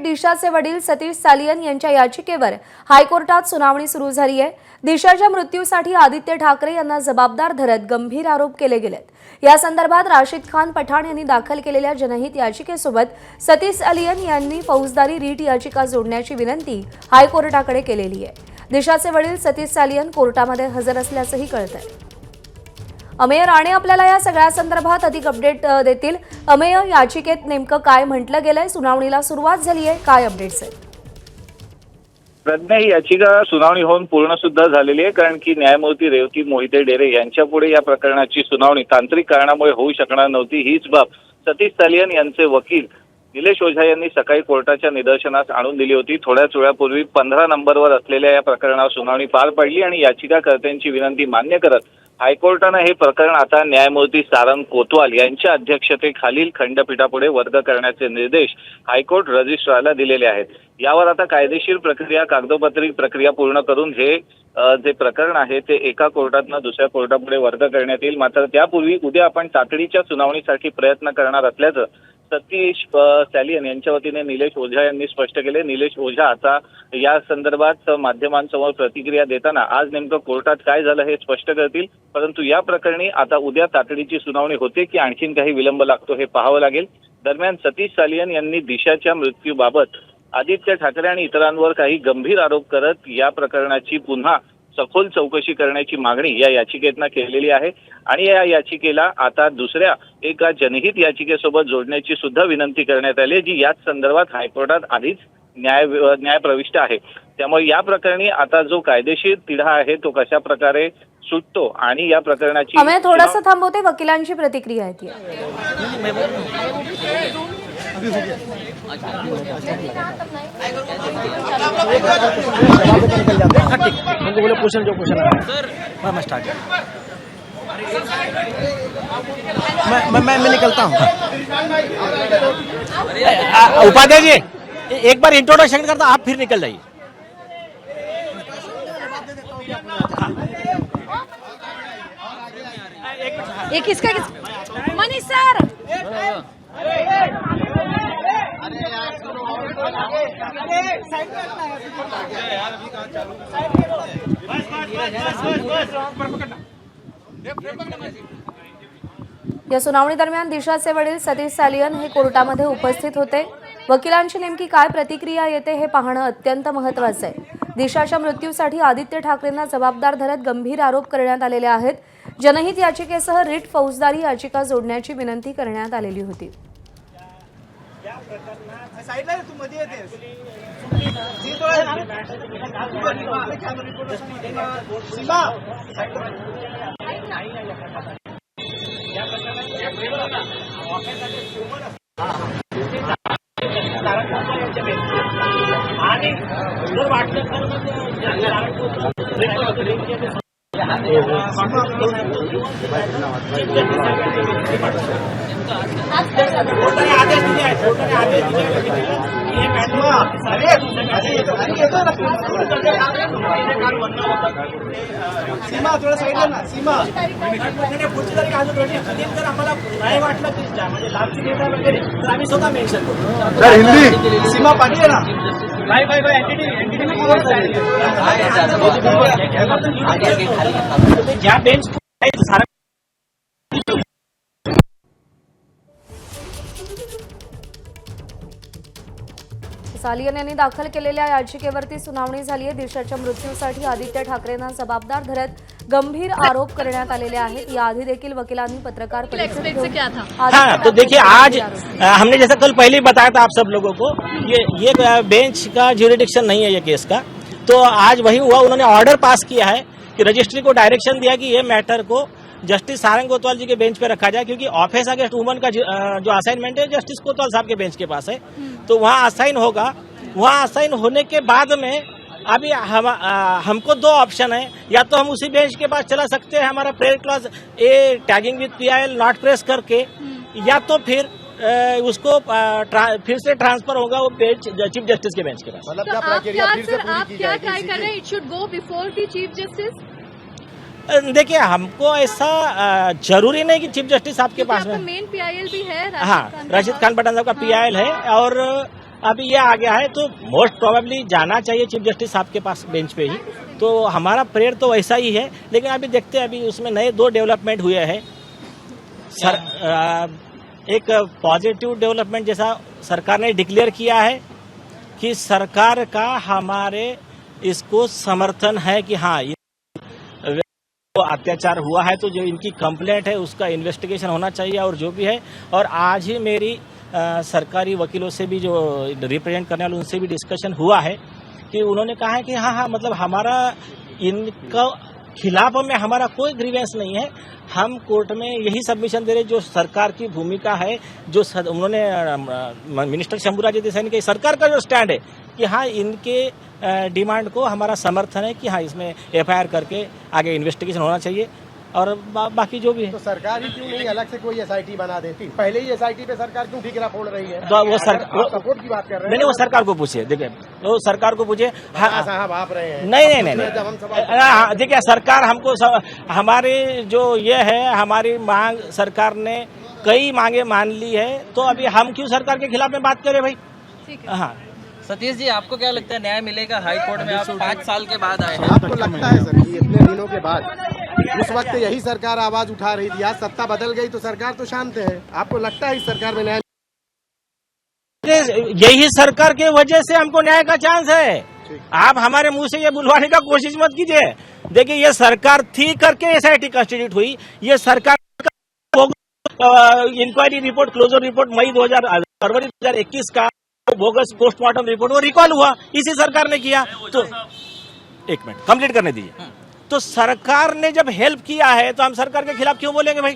दिशाचे वडील सतीश सालियन यांच्या याचिकेवर हायकोर्टात सुनावणी सुरू झाली आहे। दिशाच्या मृत्यूसाठी आदित्य ठाकरे यांना जबाबदार धरत गंभीर आरोप केले गेलेत। या संदर्भात राशिद खान पठाण यांनी दाखल केलेल्या जनहित याचिकेसोबत सतीश सालियन यांनी फौजदारी रीट याचिका जोडण्याची विनंती हायकोर्टाकडे केलेली आहे। दिशाचे वडील सतीश सालियन कोर्टामध्ये हजर असल्याचंही कळतंय। अमेय राणे आपल्याला या सगळ्या संदर्भात अधिक अपडेट देतील। अमेय, याचिकेत नेमकं काय म्हटलं गेलंय, सुनावणीला सुरुवात झाली आहे, काय अपडेट्स आहेत? प्रज्ञा, ही याचिका सुनावणी होऊन पूर्ण सुद्धा झालेली आहे, कारण की न्यायमूर्ती रेवती मोहिते डेरे यांच्या पुढे या प्रकरणाची सुनावणी तांत्रिक कारणामुळे होऊ शकणार नव्हती। हीच बाब सतीश सालियन यांचे वकील निलेश ओझा यांनी सकाळी कोर्टाच्या निदर्शनास आणून दिली होती। थोड्याच वेळापूर्वी 15 नंबरवर असलेल्या या प्रकरणावर सुनावणी पार पडली आणि याचिकाकर्त्यांची विनंती मान्य करत हायकोर्टाने हे प्रकरण आता न्यायमूर्ती सारंग कोतवाल यांच्या अध्यक्षतेखालील खंडपीठापुढे वर्ग करण्याचे निर्देश हायकोर्ट रजिस्ट्रारला दिलेले आहेत। यावर आता कायदेशीर प्रक्रिया, कागदोपत्री प्रक्रिया पूर्ण करून हे जे प्रकरण आहे ते एका कोर्टातनं दुसऱ्या कोर्टापुढे वर्ग करण्यात येईल। मात्र त्यापूर्वी उद्या आपण तातडीच्या सुनावणीसाठी प्रयत्न करणार असल्याचं सतीश सालियन यांच्या वतीने निलेश ओझा यांनी स्पष्ट केले। निलेश ओझा आता या संदर्भात माध्यमांसमोर प्रतिक्रिया देताना आज नेमकं कोर्टात काय झालं हे स्पष्ट करतील, परंतु या प्रकरणी आता उद्या तातडीची सुनावणी होते की आणखीन काही विलंब लागतो हे पाहावं लागेल। दरम्यान सतीश सालियन यांनी दिशाच्या मृत्यूबाबत आदित्य ठाकरे आणि इतरांवर काही गंभीर आरोप करत या प्रकरणाची पुन्हा सखोल चौकशी करण्याची मागणी या याचिकेतनं केलेली आहे आणि या याचिकेला आता दुसऱ्या एका जनहित याचिकेसोबत जोडण्याची सुद्धा विनंती करण्यात आली, जी याच संदर्भात हायकोर्टात आधीच न्याय प्रविष्ट आहे। त्यामुळे या प्रकरणी आता जो कायदेशीर तिढा आहे तो कशा प्रकारे सुटतो आणि या प्रकरणाची आम्ही थोडंसं थांबवते, वकिलांची प्रतिक्रिया आहे। मैं निकलता हूँ। उपाध्याय जी, एक बार इंट्रोडक्शन करता, आप फिर निकल जाइए। ये किसका मनीष सर, या सुनावणी दरम्यान दिशाचे वडील सतीश सालियन हे कोर्टामध्ये उपस्थित होते। वकिलांची नेमकी काय प्रतिक्रिया येते हे पाहणं अत्यंत महत्त्वाचं आहे। दिशाच्या मृत्यूसाठी आदित्य ठाकरेंना जबाबदार धरत गंभीर आरोप करण्यात आलेले आहेत। जनहित याचिकेसह रीट फौजदारी याचिका जोडण्याची विनंती करण्यात आलेली होती। सीमा थोडं साईडला ना, सीमा पुढची जरी आम्हाला नाही वाटलं की म्हणजे लाभची डेटा वगैरे तर आम्ही स्वतः मेन्शन करू। सर हिंदी सीमा पाटील आहे ना, बाय एंटिटी ज्या बेंच सालियन यांनी दाखल केलेल्या याचिकेवरती सुनावणी झाली आहे। दिशाच्या मृत्यूसाठी आदित्य ठाकरेंना जबाबदार धरत गंभीर आरोप करण्यात आलेले आहेत। याआधी देखील वकिलांनी पत्रकार परिषद क्या था? हाँ, तो देखिए आज हमने जैसा कल पहले ही बताया था आप सब लोगों को, ये बेंच का ज्यूरिडिक्शन नहीं है ये केस का। तो आज वही हुआ, उन्होंने ऑर्डर पास किया है कि रजिस्ट्री को डायरेक्शन दिया कि ये मैटर को जस्टिस सारंग कोतवाल जी के बेंच पे रखा जाए, क्योंकि ऑफिस अगेंस्ट वुमन का जो असाइनमेंट है जस्टिस कोतवाल साहब के बेंच के पास है, तो वहाँ असाइन होगा। वहाँ असाइन होने के बाद में अभी हमको दो ऑप्शन है, या तो हम उसी बेंच के पास चला सकते हैं, हमारा प्रेयर क्लॉज ए टैगिंग विद PIL नॉट प्रेस करके, या तो फिर उसको फिर से ट्रांसफर होगा वो बेंच चीफ जस्टिस के बेंच के पास। मतलब क्या प्रक्रिया फिर से पूरी की जाएगी? आप क्या ट्राई कर रहे हैं? It should go before the chief justice. देखिए हमको ऐसा जरूरी नहीं कि चीफ जस्टिस आपके पास में मेन PIL भी है। हाँ, राशिद खान पठान साहब का PIL है, और अभी ये आ गया है, तो मोस्ट प्रोबेबली जाना चाहिए चीफ जस्टिस साहब के पास बेंच पे ही। तो हमारा प्रेयर तो वैसा ही है, लेकिन अभी देखते हैं, अभी उसमें नए 2 डेवलपमेंट हुए हैं। एक पॉजिटिव डेवलपमेंट जैसा सरकार ने डिक्लेयर किया है कि सरकार का हमारे इसको समर्थन है कि हाँ वो अत्याचार हुआ है, तो जो इनकी कंप्लेंट है उसका इन्वेस्टिगेशन होना चाहिए और जो भी है। और आज ही मेरी सरकारी वकीलों से भी जो रिप्रेजेंट करने वाले उनसे भी डिस्कशन हुआ है कि उन्होंने कहा है कि हाँ मतलब हमारा इनका खिलाफ में हमारा कोई ग्रीवेंस नहीं है। हम कोर्ट में यही सबमिशन दे रहे जो सरकार की भूमिका है, जो उन्होंने मिनिस्टर शंभूराज देसाई के सरकार का जो स्टैंड है कि हाँ इनके डिमांड को हमारा समर्थन है कि हाँ इसमें एफआईआर करके आगे इन्वेस्टिगेशन होना चाहिए और बाकी जो भी है। तो सरकार ही क्यों नहीं अलग से कोई एसआईटी बना देती? पहले ही एसआईटी पे सरकार क्यों ठिकरा फोड़ रही है? तो वो सपोर्ट की बात कर रहे हैं। नहीं, वो सरकार को पूछे, देखिए वो सरकार को पूछे। साहब आप रहे हैं। नहीं, जब हम सवाल देखिए सरकार हमको हमारी जो ये है हमारी मांग सरकार ने कई मांगे मान ली है, तो अभी हम क्यों सरकार के खिलाफ में बात करें भाई? हाँ सतीश जी, आपको क्या लगता है न्याय मिलेगा हाई कोर्ट में? आप 5 साल के बाद आए हैं। आपको लगता है सर कि इतने दिनों के बाद उस वक्त यही सरकार आवाज उठा रही थी, आज सत्ता बदल गई तो सरकार तो शांत है। आपको लगता है इस सरकार में न्याय? यही सरकार के वजह से हमको न्याय का चांस है। आप हमारे मुंह से ये बुलवाने का कोशिश मत कीजिए। देखिए ये सरकार थी करके एसआईटी कंस्टिट्यूट हुई। ये सरकार इंक्वायरी रिपोर्ट, क्लोजर रिपोर्ट फरवरी 2021 का बोगस पोस्टमार्टम रिपोर्ट वो रिकॉल हुआ, इसी सरकार ने किया। तो 1 मिनट कंप्लीट करने दीजिए। तो सरकार ने जब हेल्प किया है तो हम सरकार के खिलाफ क्यों बोलेंगे भाई?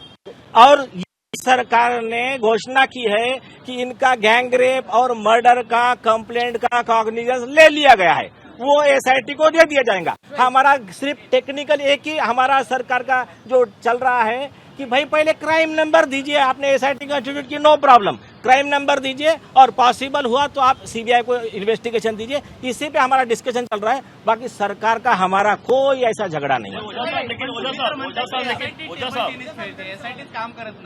और सरकार ने घोषणा की है कि इनका गैंग रेप और मर्डर का कंप्लेंट का कॉग्निजेंस ले लिया गया है, वो एसआईटी को दे दिया जाएगा। हमारा सिर्फ टेक्निकल एक ही हमारा सरकार का जो चल रहा है कि भाई पहले क्राइम नंबर दीजिए। आपने एसआईटी कंस्टिट्यूट की, नो प्रॉब्लम, क्राइम नंबर दीजिए और पॉसिबल हुआ तो आप सीबीआई को इन्वेस्टिगेशन दीजिए। इसी पे हमारा डिस्कशन चल रहा है। बाकी सरकार का हमारा कोई ऐसा झगड़ा नहीं है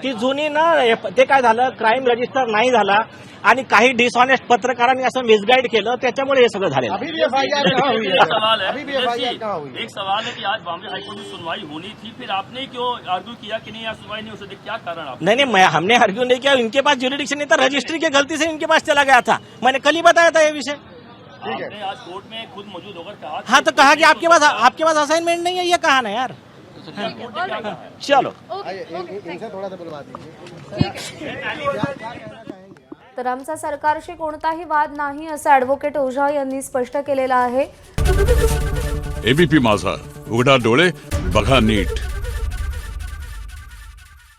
की जुनी ना ते काय झालं, क्राईम रजिस्टर नाही झाला आणि काही डिसऑनेस्ट पत्रकारांनी असं मिसगाईड केलं, त्याच्यामुळे हे सगळं झालेलं। अभी भी एफआईआर कहाँ हुई है? अभी भी एफआईआर कहाँ हुई? एक सवाल है कि आज बॉम्बे हाईकोर्ट में सुनवाई होनी थी, फिर आपने क्यों आर्ग्यू किया कि नहीं आज सुनवाई नहीं हो सकती? क्या कारण आप? नहीं, हमने आर्ग्यू नहीं किया। इनके पास ज्यूरिडिक्शन नहीं था, रजिस्ट्री की गलती से इनके पास चला गया था। मैंने कल ही बताया था ये विषय। आपने आज कोर्ट में खुद मौजूद होकर कहा। हाँ तो कहा कि आपके पास असाइनमेंट नहीं है, ये कहा ना यार। चलो इनसे थोड़ा सा बुलवा दीजिए। तर आमचा सरकारशी कोणताही वाद नाही असं ॲडव्होकेट ओझा यांनी स्पष्ट केलेलं आहे। एबीपी माझा, उघडा डोळे बघा नीट।